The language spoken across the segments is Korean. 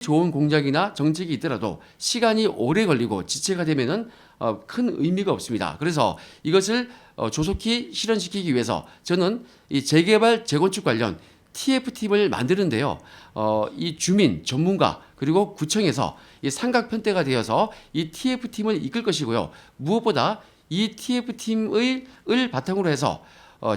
좋은 공약이나 정책이 있더라도 시간이 오래 걸리고 지체가 되면은 큰 의미가 없습니다. 그래서 이것을 조속히 실현시키기 위해서 저는 이 재개발 재건축 관련 TF팀을 만드는데요. 이 주민, 전문가 그리고 구청에서 이 삼각편대가 되어서 이 TF팀을 이끌 것이고요. 무엇보다 이 TF팀을 바탕으로 해서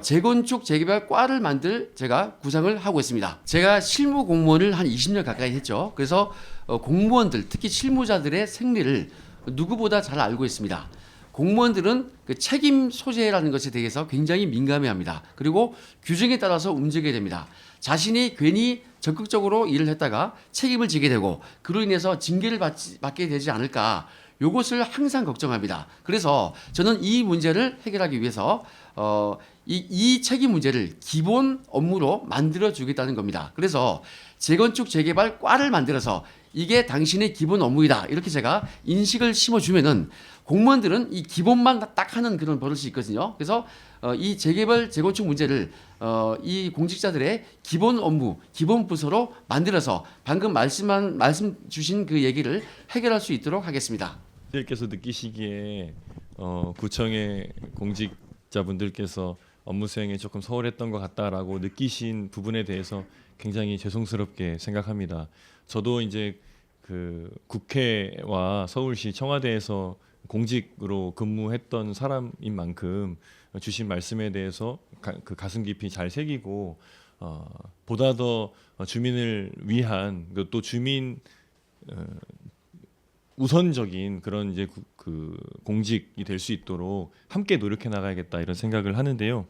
재건축 재개발 과를 만들 제가 구상을 하고 있습니다. 제가 실무 공무원을 한 20년 가까이 했죠. 그래서 공무원들 특히 실무자들의 생리를 누구보다 잘 알고 있습니다. 공무원들은 그 책임 소재라는 것에 대해서 굉장히 민감해합니다. 그리고 규정에 따라서 움직여야 됩니다. 자신이 괜히 적극적으로 일을 했다가 책임을 지게 되고 그로 인해서 징계를 받게 되지 않을까, 이것을 항상 걱정합니다. 그래서 저는 이 문제를 해결하기 위해서 이 책임 문제를 기본 업무로 만들어 주겠다는 겁니다. 그래서 재건축 재개발 과를 만들어서 이게 당신의 기본 업무이다, 이렇게 제가 인식을 심어주면은 공무원들은 이 기본만 딱 하는 그런 버릇이 있거든요. 그래서 이 재개발 재건축 문제를 이 공직자들의 기본 업무, 기본 부서로 만들어서 방금 말씀 주신 그 얘기를 해결할 수 있도록 하겠습니다. 들께서 느끼시기에 구청의 공직자분들께서 업무 수행에 조금 소홀했던 것 같다라고 느끼신 부분에 대해서 굉장히 죄송스럽게 생각합니다. 저도 이제 그 국회와 서울시 청와대에서 공직으로 근무했던 사람인 만큼 주신 말씀에 대해서 그 가슴 깊이 잘 새기고 보다 더 주민을 위한 또 주민 우선적인 그런 이제 그 공직이 될 수 있도록 함께 노력해 나가야겠다 이런 생각을 하는데요.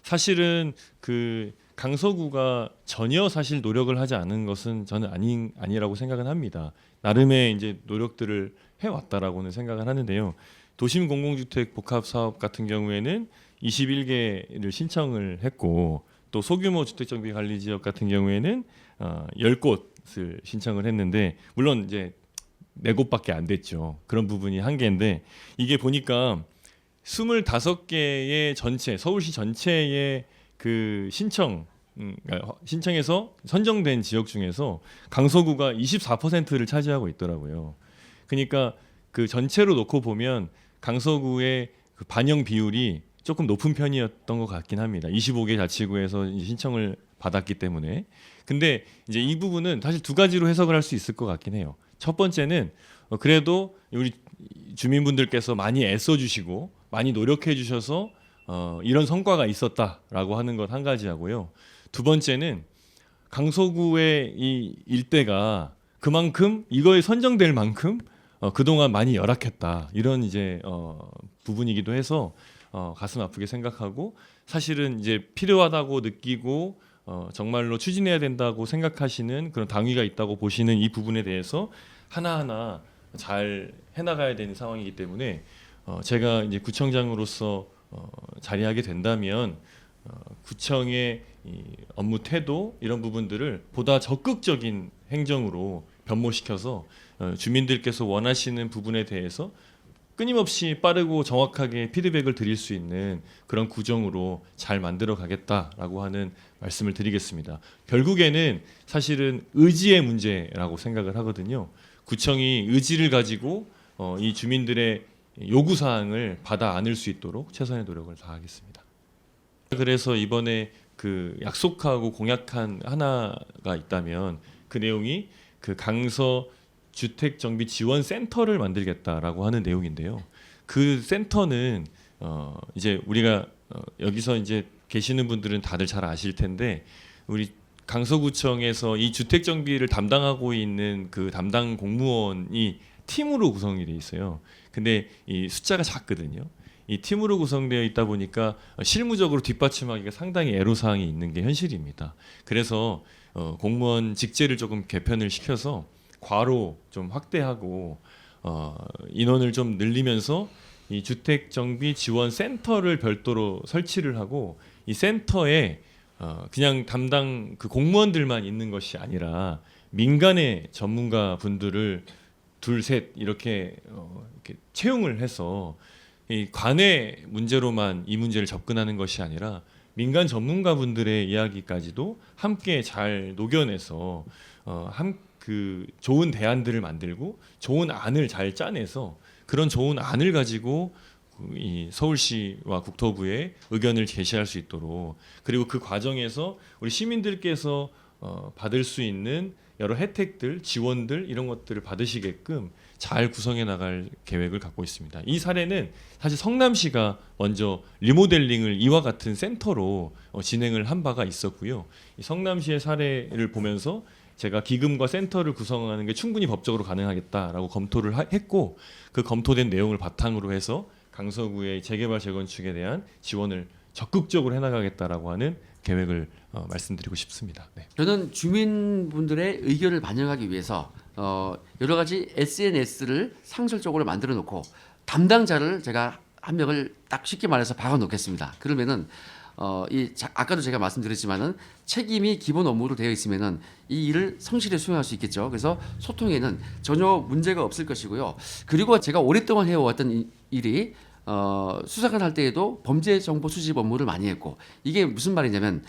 사실은 그 강서구가 전혀 사실 노력을 하지 않은 것은 저는 아니라고 생각은 합니다. 나름의 이제 노력들을 해왔다라고는 생각을 하는데요. 도심 공공주택 복합 사업 같은 경우에는 21개를 신청을 했고, 또 소규모 주택정비 관리 지역 같은 경우에는 10곳을 신청을 했는데, 물론 이제 4곳밖에 안 됐죠. 그런 부분이 한계인데, 이게 보니까 25개의 전체 서울시 전체의 그 신청에서 선정된 지역 중에서 강서구가 24%를 차지하고 있더라고요. 그러니까 그 전체로 놓고 보면 강서구의 그 반영 비율이 조금 높은 편이었던 것 같긴 합니다. 25개 자치구에서 신청을 받았기 때문에. 근데 이제 이 부분은 사실 두 가지로 해석을 할 수 있을 것 같긴 해요. 첫 번째는 그래도 우리 주민분들께서 많이 애써주시고 많이 노력해 주셔서 이런 성과가 있었다라고 하는 것 한 가지하고요. 두 번째는 강서구의 이 일대가 그만큼 이거에 선정될 만큼 그동안 많이 열악했다, 이런 이제 부분이기도 해서 가슴 아프게 생각하고, 사실은 이제 필요하다고 느끼고 정말로 추진해야 된다고 생각하시는 그런 당위가 있다고 보시는 이 부분에 대해서 하나하나 잘 해나가야 되는 상황이기 때문에 제가 이제 구청장으로서 자리하게 된다면 구청의 이 업무 태도 이런 부분들을 보다 적극적인 행정으로 변모시켜서 주민들께서 원하시는 부분에 대해서 끊임없이 빠르고 정확하게 피드백을 드릴 수 있는 그런 구정으로 잘 만들어 가겠다라고 하는 말씀을 드리겠습니다. 결국에는 사실은 의지의 문제라고 생각을 하거든요. 구청이 의지를 가지고 이 주민들의 요구 사항을 받아 안을 수 있도록 최선의 노력을 다하겠습니다. 그래서 이번에 그 약속하고 공약한 하나가 있다면 그 내용이 그 강서 주택정비 지원 센터를 만들겠다라고 하는 내용인데요. 그 센터는 이제 우리가 여기서 이제 계시는 분들은 다들 잘 아실 텐데, 우리 강서구청에서 이 주택정비를 담당하고 있는 그 담당 공무원이 팀으로 구성이 돼 있어요. 근데 이 숫자가 작거든요. 이 팀으로 구성되어 있다 보니까 실무적으로 뒷받침하기가 상당히 애로사항이 있는 게 현실입니다. 그래서 공무원 직제를 조금 개편을 시켜서 과로 좀 확대하고 인원을 좀 늘리면서 이 주택정비 지원 센터를 별도로 설치를 하고, 이 센터에 그냥 담당 그 공무원들만 있는 것이 아니라 민간의 전문가 분들을 둘, 셋 이렇게 채용을 해서 이 관내 문제로만 이 문제를 접근하는 것이 아니라 민간 전문가분들의 이야기까지도 함께 잘 녹여내서 그 좋은 대안들을 만들고 좋은 안을 잘 짜내서 그런 좋은 안을 가지고 이 서울시와 국토부에 의견을 제시할 수 있도록, 그리고 그 과정에서 우리 시민들께서 받을 수 있는 여러 혜택들, 지원들 이런 것들을 받으시게끔 잘 구성해 나갈 계획을 갖고 있습니다. 이 사례는 사실 성남시가 먼저 리모델링을 이와 같은 센터로 진행을 한 바가 있었고요. 이 성남시의 사례를 보면서 제가 기금과 센터를 구성하는 게 충분히 법적으로 가능하겠다라고 검토를 했고, 그 검토된 내용을 바탕으로 해서 강서구의 재개발 재건축에 대한 지원을 적극적으로 해나가겠다라고 하는 계획을 말씀드리고 싶습니다. 네. 저는 주민분들의 의견을 반영하기 위해서 여러 가지 SNS를 상설적으로 만들어 놓고 담당자를 제가 한 명을 딱 쉽게 말해서 박아 놓겠습니다. 그러면은 아까도 제가 말씀드렸지만은 책임이 기본 업무로 되어 있으면은 이 일을 성실히 수행할 수 있겠죠. 그래서 소통에는 전혀 문제가 없을 것이고요. 그리고 제가 오랫동안 해왔던 일이 수사관 할 때에도 범죄 정보 수집 업무를 많이 했고, 이게 무슨 말이냐면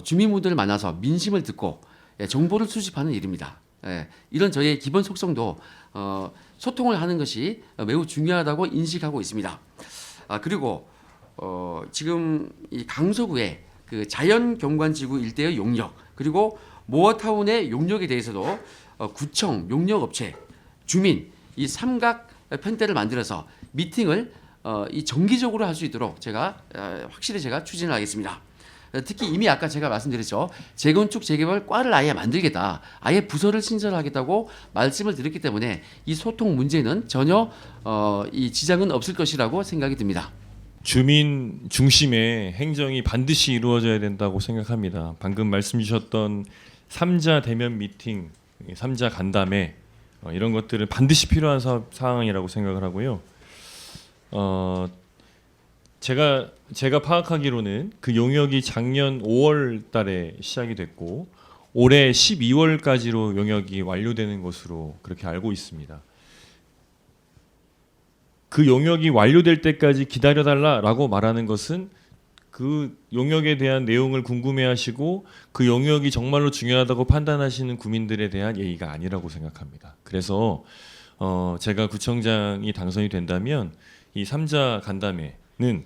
주민분들을 만나서 민심을 듣고 정보를 수집하는 일입니다. 이런 저의 기본 속성도 소통을 하는 것이 매우 중요하다고 인식하고 있습니다. 그리고 지금 이 강서구의 그 자연경관지구 일대의 용역, 그리고 모어타운의 용역에 대해서도 구청, 용역업체, 주민 이 삼각 편대를 만들어서 미팅을 이 정기적으로 할 수 있도록 제가 확실히 제가 추진을 하겠습니다. 특히 이미 아까 제가 말씀드렸죠. 재건축 재개발 과를 아예 만들겠다, 아예 부서를 신설하겠다고 말씀을 드렸기 때문에 이 소통 문제는 전혀 이 지장은 없을 것이라고 생각이 듭니다. 주민 중심의 행정이 반드시 이루어져야 된다고 생각합니다. 방금 말씀 주셨던 3자 대면 미팅, 3자 간담회 이런 것들은 반드시 필요한 사항이라고 생각을 하고요. 제가 파악하기로는 그 용역이 작년 5월 달에 시작이 됐고 올해 12월까지로 용역이 완료되는 것으로 그렇게 알고 있습니다. 그 용역이 완료될 때까지 기다려달라라고 말하는 것은 그 용역에 대한 내용을 궁금해하시고 그 용역이 정말로 중요하다고 판단하시는 구민들에 대한 예의가 아니라고 생각합니다. 그래서 제가 구청장이 당선이 된다면 이 3자 간담회는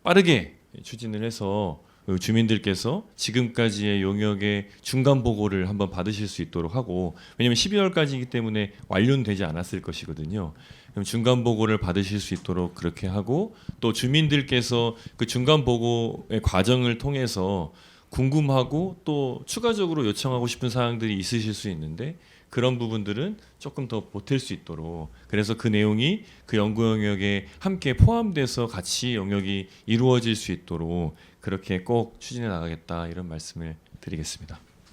빠르게 추진을 해서 주민들께서 지금까지의 용역의 중간 보고를 한번 받으실 수 있도록 하고, 왜냐하면 12월까지이기 때문에 완료는 되지 않았을 것이거든요. 그럼 중간 보고를 받으실 수 있도록 그렇게 하고, 또 주민들께서 그 중간 보고의 과정을 통해서 궁금하고 또 추가적으로 요청하고 싶은 사항들이 있으실 수 있는데 그런 부분들은 조금 더 보탤 수 있도록, 그래서 그 내용이 그 연구 영역에 함께 포함돼서 같이 영역이 이루어질 수 있도록 그렇게 꼭 추진해 나가겠다, 이런 말씀을 드리겠습니다.